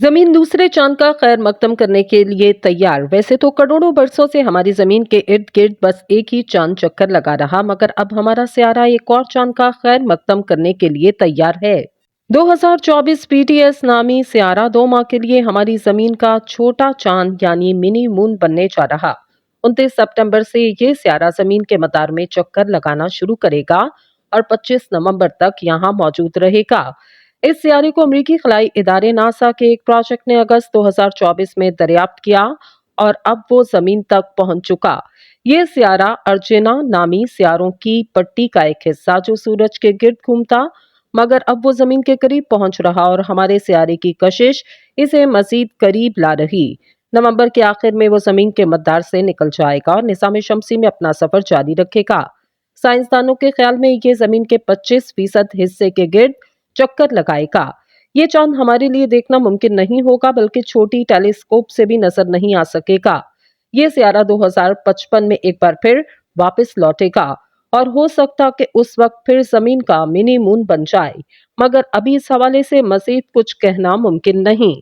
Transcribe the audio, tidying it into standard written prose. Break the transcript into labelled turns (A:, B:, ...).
A: जमीन दूसरे चांद का खैर मकदम करने के लिए तैयार। वैसे तो करोड़ों बरसों से हमारी जमीन के इर्द गिर्द बस एक ही चांद चक्कर लगा रहा, मगर अब हमारा सियारा एक और चांद का खैर मकदम करने के लिए तैयार है। 2024 पीटीएस नामी सियारा 2 माह के लिए हमारी जमीन का छोटा चांद यानी मिनी मून बनने जा रहा। 29 सितंबर से ये सियारा जमीन के मदार में चक्कर लगाना शुरू करेगा और 25 नवंबर तक यहाँ मौजूद रहेगा। इस सियारे को अमेरिकी खलाई इदारे नासा के एक प्रोजेक्ट ने अगस्त 2024 में दरियाफ्त किया और अब वो जमीन तक पहुंच चुका। ये सियारा अर्जेना नामी सियारों की पट्टी का एक हिस्सा जो सूरज के गिर्द घूमता, मगर अब वो जमीन के करीब पहुंच रहा और हमारे सियारे की कशिश इसे मजीद करीब ला रही। नवंबर के आखिर में वो जमीन के मद्दार से निकल जाएगा और निज़ाम शमसी में अपना सफर जारी रखेगा। साइंसदानों के ख्याल में ये जमीन के 25% हिस्से के गिर्द चक्कर लगाएगा। ये चांद हमारे लिए देखना मुमकिन नहीं होगा, बल्कि छोटी टेलीस्कोप से भी नजर नहीं आ सकेगा। ये सियारा 2055 में एक बार फिर वापस लौटेगा और हो सकता कि उस वक्त फिर जमीन का मिनी मून बन जाए, मगर अभी इस हवाले से मजीद कुछ कहना मुमकिन नहीं।